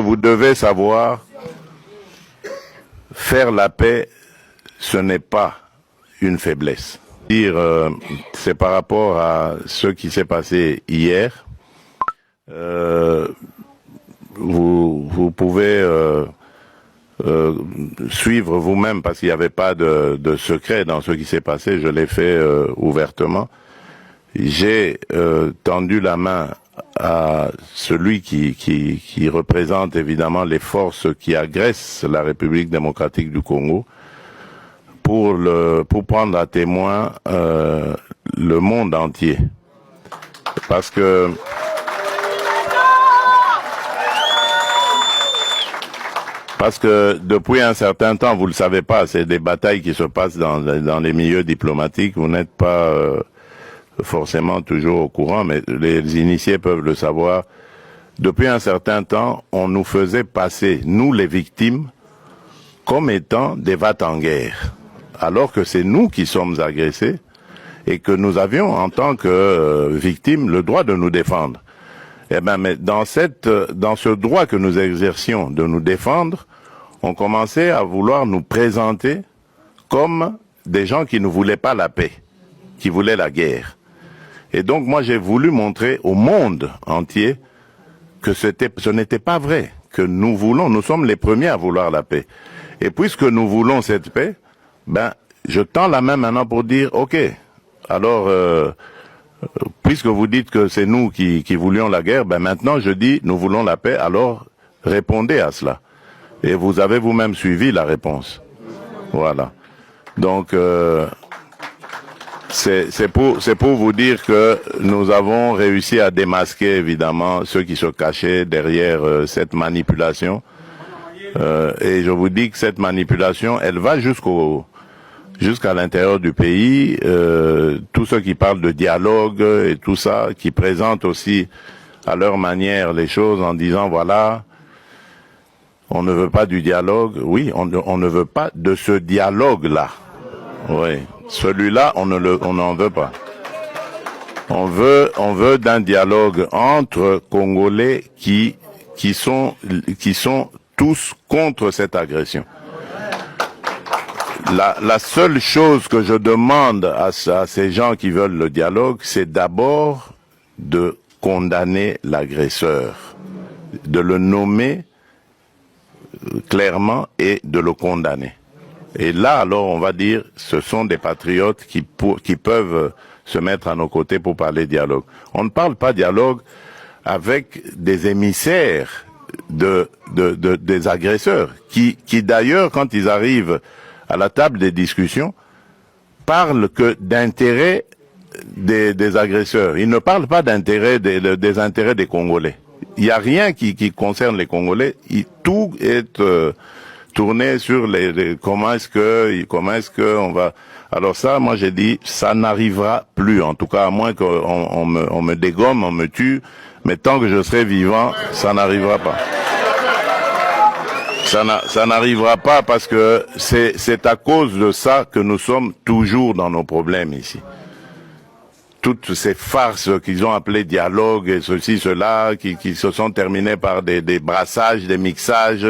Vous devez savoir, faire la paix, ce n'est pas une faiblesse. C'est par rapport à ce qui s'est passé hier. Vous pouvez suivre vous-même parce qu'il n'y avait pas de secret dans ce qui s'est passé. Je l'ai fait ouvertement. J'ai tendu la main à celui qui représente évidemment les forces qui agressent la République démocratique du Congo pour prendre à témoin le monde entier. Parce que depuis un certain temps, vous le savez pas, c'est des batailles qui se passent dans les milieux diplomatiques. Vous n'êtes pas forcément toujours au courant, mais les initiés peuvent le savoir. Depuis un certain temps, on nous faisait passer, nous les victimes, comme étant des va-t-en-guerre, alors que c'est nous qui sommes agressés et que nous avions, en tant que victimes, le droit de nous défendre. Eh ben, mais dans ce droit que nous exercions de nous défendre, on commençait à vouloir nous présenter comme des gens qui ne voulaient pas la paix, qui voulaient la guerre. Et donc, moi, j'ai voulu montrer au monde entier que ce n'était pas vrai, que nous sommes les premiers à vouloir la paix. Et puisque nous voulons cette paix, ben, je tends la main maintenant pour dire, ok, alors, puisque vous dites que c'est nous qui voulions la guerre, ben maintenant je dis, nous voulons la paix, alors répondez à cela. Et vous avez vous-même suivi la réponse. Voilà. Donc, c'est pour vous dire que nous avons réussi à démasquer évidemment ceux qui se cachaient derrière cette manipulation. Et je vous dis que cette manipulation, elle va jusqu'à l'intérieur du pays. Tous ceux qui parlent de dialogue et tout ça, qui présentent aussi à leur manière les choses en disant voilà, on ne veut pas du dialogue. Oui, on ne veut pas de ce dialogue-là. Oui. Celui-là, on n'en veut pas. On veut d'un dialogue entre Congolais qui sont tous contre cette agression. La seule chose que je demande à ces gens qui veulent le dialogue, c'est d'abord de condamner l'agresseur, de le nommer clairement et de le condamner. Et là, alors, on va dire, ce sont des patriotes qui peuvent se mettre à nos côtés pour parler dialogue. On ne parle pas dialogue avec des émissaires des agresseurs, qui d'ailleurs, quand ils arrivent à la table des discussions, parlent que d'intérêt des agresseurs. Ils ne parlent pas d'intérêt des intérêts des Congolais. Il n'y a rien qui concerne les Congolais. Tout est tourné sur comment est-ce que on va. Alors ça, moi j'ai dit, ça n'arrivera plus. En tout cas, à moins qu'on me dégomme, on me tue. Mais tant que je serai vivant, ça n'arrivera pas. Ça n'arrivera pas parce que c'est à cause de ça que nous sommes toujours dans nos problèmes ici. Toutes ces farces qu'ils ont appelées dialogue et ceci, cela, qui se sont terminées par des brassages, des mixages,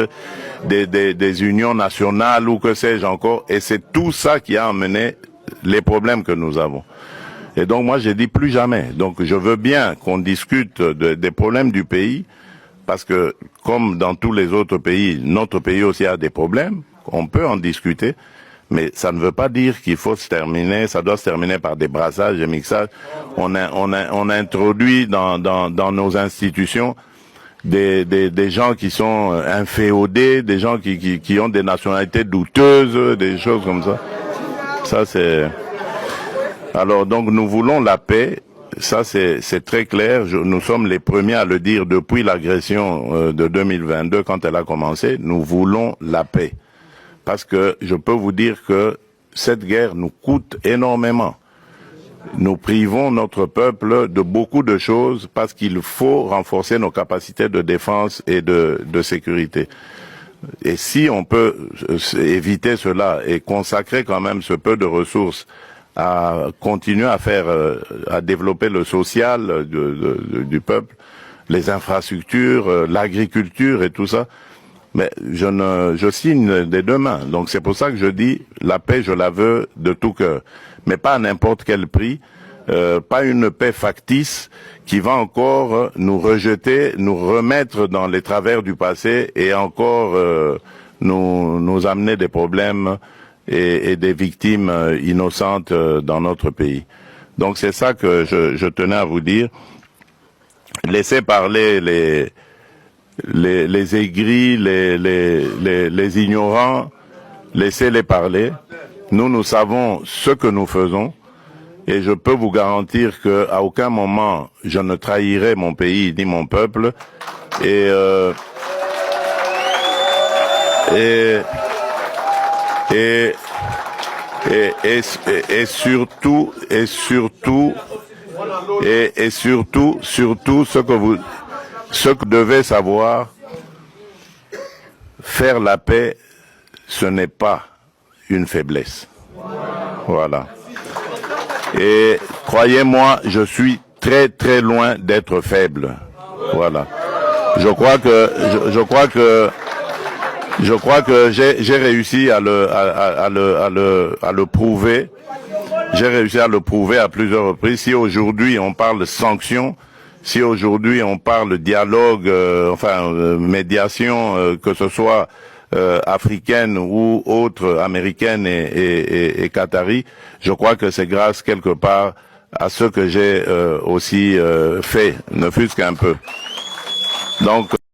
des unions nationales ou que sais-je encore. Et c'est tout ça qui a amené les problèmes que nous avons. Et donc moi j'ai dit plus jamais. Donc je veux bien qu'on discute des problèmes du pays, parce que comme dans tous les autres pays, notre pays aussi a des problèmes, on peut en discuter. Mais ça ne veut pas dire qu'il faut ça doit se terminer par des brassages, des mixages. On introduit dans nos institutions des gens qui sont inféodés, des gens qui ont des nationalités douteuses, des choses comme ça. Ça c'est. Alors donc nous voulons la paix. Ça c'est très clair. Nous sommes les premiers à le dire depuis l'agression de 2022 quand elle a commencé. Nous voulons la paix. Parce que je peux vous dire que cette guerre nous coûte énormément. Nous privons notre peuple de beaucoup de choses parce qu'il faut renforcer nos capacités de défense et de sécurité. Et si on peut éviter cela et consacrer quand même ce peu de ressources à continuer à développer le social du peuple, les infrastructures, l'agriculture et tout ça. Mais je signe des deux mains. Donc c'est pour ça que je dis, la paix, je la veux de tout cœur. Mais pas à n'importe quel prix, pas une paix factice qui va encore nous rejeter, nous remettre dans les travers du passé et encore nous amener des problèmes et des victimes innocentes dans notre pays. Donc c'est ça que je tenais à vous dire. Laissez parler les aigris, les ignorants, laissez-les parler. Nous savons ce que nous faisons et je peux vous garantir qu'à aucun moment je ne trahirai mon pays ni mon peuple et surtout ce que vous devez savoir, faire la paix, ce n'est pas une faiblesse. Voilà. Et croyez-moi, je suis très très loin d'être faible. Voilà. Je crois que j'ai réussi à le prouver. J'ai réussi à le prouver à plusieurs reprises. Si aujourd'hui on parle de sanctions, si aujourd'hui on parle de dialogue, médiation, que ce soit africaine ou autre, américaine et qatari, je crois que c'est grâce quelque part à ce que j'ai aussi fait, ne fût-ce qu'un peu. Donc